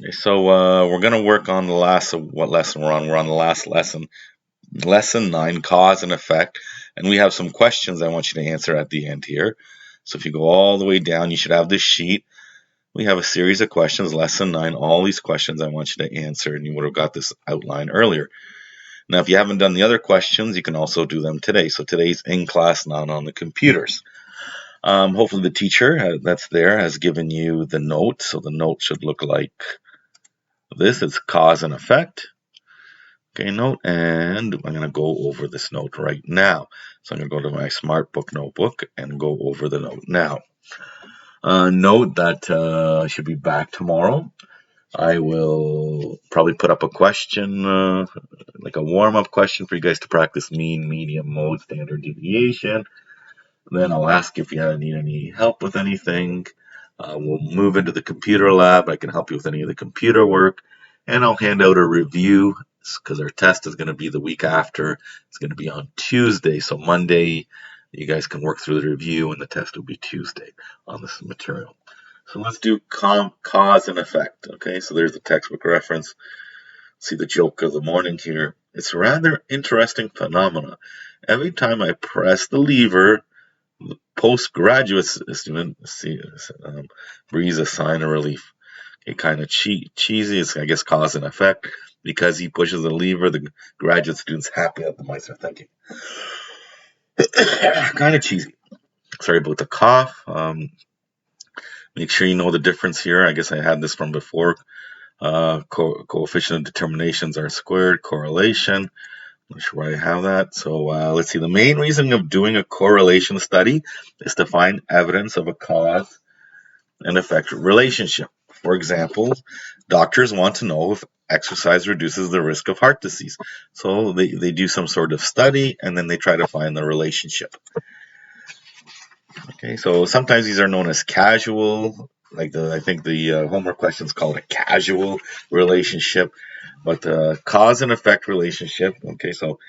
Okay, so we're going to work on the last of what lesson we're on. We're on the last lesson, lesson 9, cause and effect. And we have some questions I want you to answer at the end here. So if you go all the way down, you should have this sheet. We have a series of questions, lesson 9. All these questions I want you to answer, and you would have got this outline earlier. Now, if you haven't done the other questions, you can also do them today. So today's in class, not on the computers. Hopefully the teacher that's there has given you the note. So the note should look like this. It's cause and effect. Okay, note, and I'm going to go over this note right now. So I'm going to go to my Smart Book notebook and go over the note now. Note that I should be back tomorrow. I will probably put up a question, like a warm-up question for you guys to practice mean, medium, mode, standard deviation. Then I'll ask if you need any help with anything. We'll move into the computer lab. I can help you with any of the computer work. And I'll hand out a review because our test is going to be the week after. It's going to be on Tuesday. So Monday, you guys can work through the review, and the test will be Tuesday on this material. So let's do cause and effect. Okay, so there's the textbook reference. See the joke of the morning here. It's a rather interesting phenomena. Every time I press the lever, the postgraduate student breathes a sign of relief. Okay, kind of cheesy. It's, I guess, cause and effect. Because he pushes the lever, the graduate student's happy that the mice are thinking. Kind of cheesy. Sorry about the cough. Make sure you know the difference here. I guess I had this from before. Coefficient of determinations are squared. Correlation. Not sure why I have that. So let's see. The main reason of doing a correlation study is to find evidence of a cause and effect relationship. For example, doctors want to know if exercise reduces the risk of heart disease. So they do some sort of study and then they try to find the relationship. Okay, so sometimes these are known as casual, like I think the homework questions call it a casual relationship, but the cause and effect relationship. Okay, so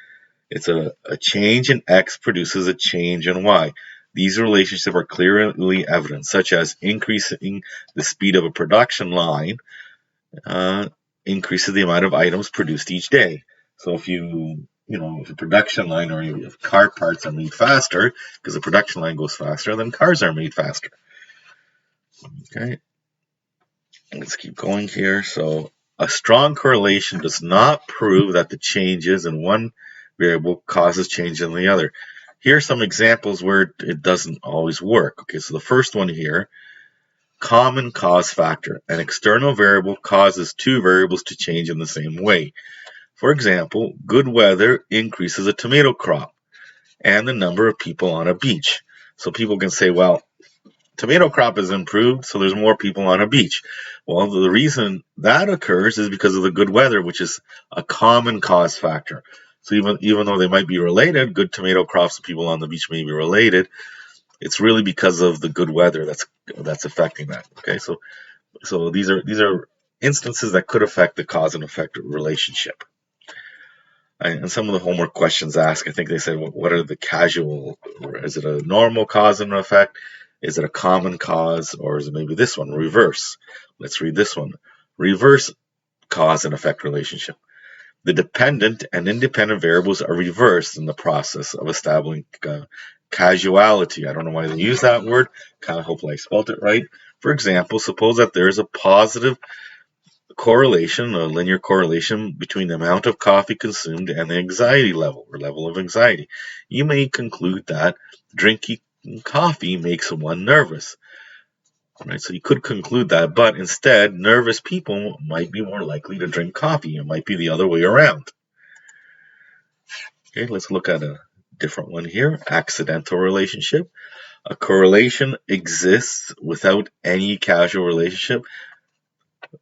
it's a change in X produces a change in Y. These relationships are clearly evident, such as increasing the speed of a production line increases the amount of items produced each day. So if a production line or if car parts are made faster, because the production line goes faster, then cars are made faster. Okay, let's keep going here. So a strong correlation does not prove that the changes in one variable causes change in the other. Here are some examples where it doesn't always work. Okay, so the first one here, common cause factor. An external variable causes two variables to change in the same way. For example, good weather increases a tomato crop and the number of people on a beach. So people can say, well, tomato crop is improved, so there's more people on a beach. Well, the reason that occurs is because of the good weather, which is a common cause factor. So even though they might be related, good tomato crops and people on the beach may be related, it's really because of the good weather that's affecting that. Okay, so these are instances that could affect the cause and effect relationship. And some of the homework questions ask, I think they said, what are the casual? Is it a normal cause and effect? Is it a common cause? Or is it maybe this one, reverse? Let's read this one. Reverse cause and effect relationship. The dependent and independent variables are reversed in the process of establishing causality. I don't know why they use that word. Kind of hopefully I spelled it right. For example, suppose that there is a positive correlation, a linear correlation between the amount of coffee consumed and the anxiety level or level of anxiety. You may conclude that drinking coffee makes one nervous. Right, so you could conclude that, but instead, nervous people might be more likely to drink coffee. It might be the other way around. Okay, let's look at a different one here. Accidental relationship. A correlation exists without any causal relationship.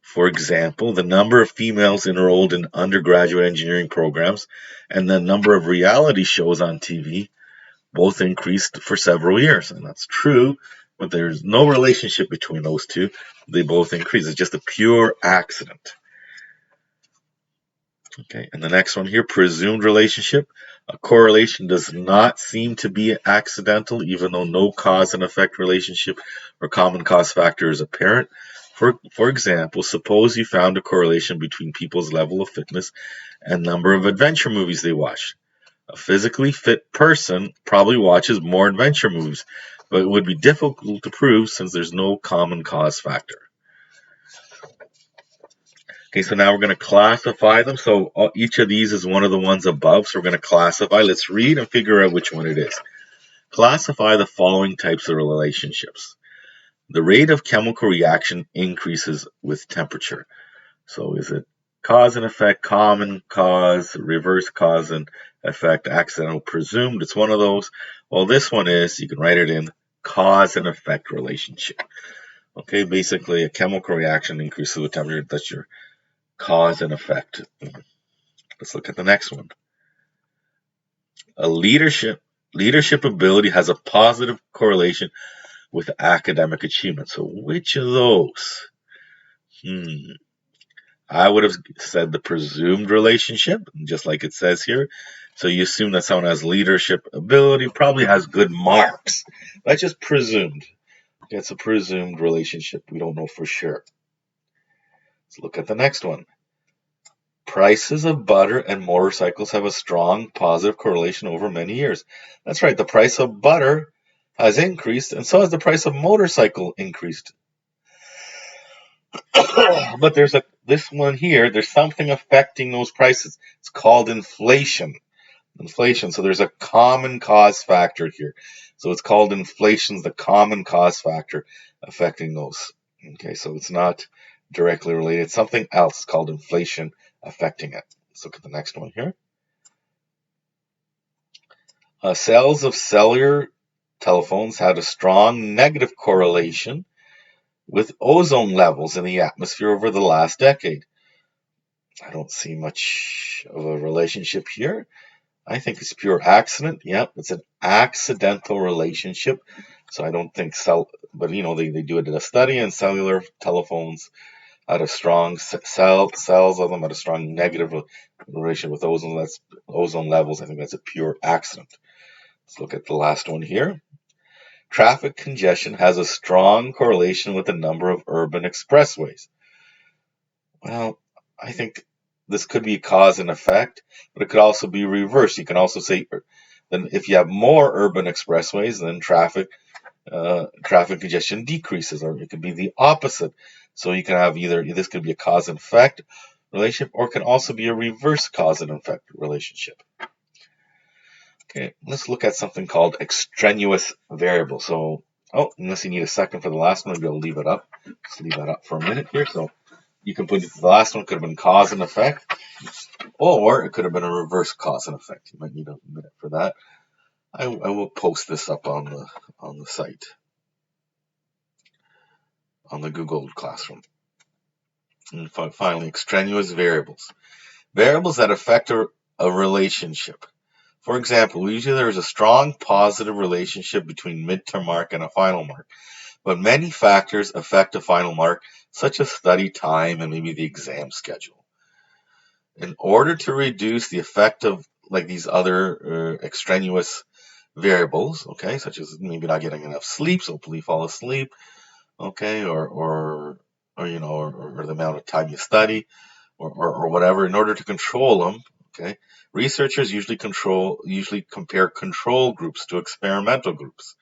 For example, the number of females enrolled in undergraduate engineering programs and the number of reality shows on TV both increased for several years. And that's true, but there's no relationship between those two. They both increase. It's just a pure accident. Okay, and the next one here, presumed relationship. A correlation does not seem to be accidental, even though no cause and effect relationship or common cause factor is apparent. For example, suppose you found a correlation between people's level of fitness and number of adventure movies they watch. A physically fit person probably watches more adventure movies, but it would be difficult to prove since there's no common cause factor. Okay, so now we're going to classify them. So each of these is one of the ones above, so we're going to classify. Let's read and figure out which one it is. Classify the following types of relationships. The rate of chemical reaction increases with temperature. So is it cause and effect, common cause, reverse cause and effect, accidental, presumed? It's one of those. Well, this one is, you can write it in, cause and effect relationship. Okay, basically a chemical reaction increases with temperature. That's your cause and effect. Let's look at the next one. A leadership ability has a positive correlation with academic achievement. So which of those? I would have said the presumed relationship, just like it says here. So you assume that someone has leadership ability, probably has good marks. That's just presumed. It's a presumed relationship. We don't know for sure. Let's look at the next one. Prices of butter and motorcycles have a strong positive correlation over many years. That's right. The price of butter has increased, and so has the price of motorcycle increased. But there's this one here. There's something affecting those prices. It's called inflation. So there's a common cause factor here. So it's called inflation, the common cause factor affecting those. Okay, so it's not directly related. It's something else called inflation affecting it. Let's look at the next one here. Sales of cellular telephones had a strong negative correlation with ozone levels in the atmosphere over the last decade. I don't see much of a relationship here. I think it's pure accident. Yep, it's an accidental relationship. So I don't think but they do it in a study, and cellular telephones had a strong cells of them had a strong negative relation with ozone. That's ozone levels. I think that's a pure accident. Let's look at the last one here. Traffic congestion has a strong correlation with the number of urban expressways. Well, I think this could be cause and effect, but it could also be reversed. You can also say then if you have more urban expressways, then traffic congestion decreases, or it could be the opposite. So you can have either this could be a cause and effect relationship, or it can also be a reverse cause and effect relationship. Okay, let's look at something called extraneous variable. So, unless you need a second for the last one, maybe I'll leave it up. Just leave that up for a minute here. So you can put the last one could have been cause and effect, or it could have been a reverse cause and effect. You might need a minute for that. I will post this up on the site, on the Google Classroom. And finally, extraneous variables. Variables that affect a relationship. For example, usually there is a strong positive relationship between midterm mark and a final mark, but many factors affect a final mark, such as study time and maybe the exam schedule. In order to reduce the effect of like these other extraneous variables, okay, such as maybe not getting enough sleep, so hopefully fall asleep, okay, or the amount of time you study, or whatever, in order to control them, okay, researchers usually compare control groups to experimental groups.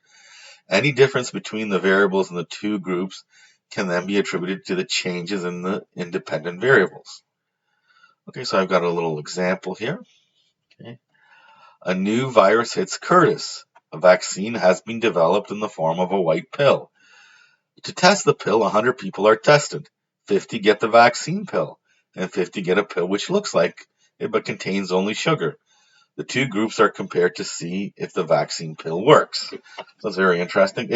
Any difference between the variables in the two groups can then be attributed to the changes in the independent variables. Okay, so I've got a little example here. Okay. A new virus hits Curtis. A vaccine has been developed in the form of a white pill. To test the pill, 100 people are tested. 50 get the vaccine pill, and 50 get a pill which looks like it but contains only sugar. The two groups are compared to see if the vaccine pill works. So it's very interesting.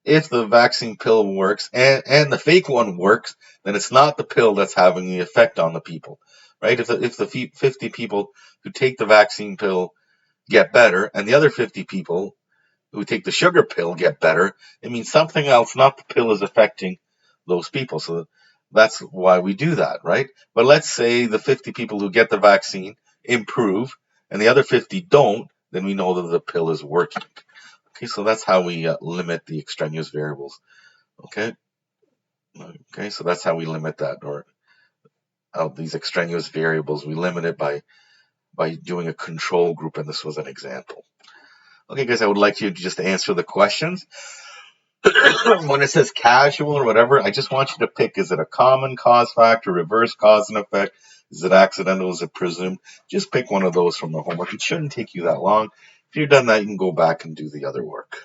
If the vaccine pill works and the fake one works, then it's not the pill that's having the effect on the people, right? If the 50 people who take the vaccine pill get better, and the other 50 people who take the sugar pill get better, it means something else, not the pill, is affecting those people. So that's why we do that, right? But let's say the 50 people who get the vaccine improve and the other 50 don't, then we know that the pill is working. Okay, so that's how we limit the extraneous variables. Okay. Okay, so that's how we limit that, or these extraneous variables. We limit it by doing a control group, and this was an example. Okay, guys, I would like you to just answer the questions. When it says casual or whatever, I just want you to pick, is it a common cause factor, reverse cause and effect? Is it accidental? Is it presumed? Just pick one of those from the homework. It shouldn't take you that long. If you've done that, you can go back and do the other work.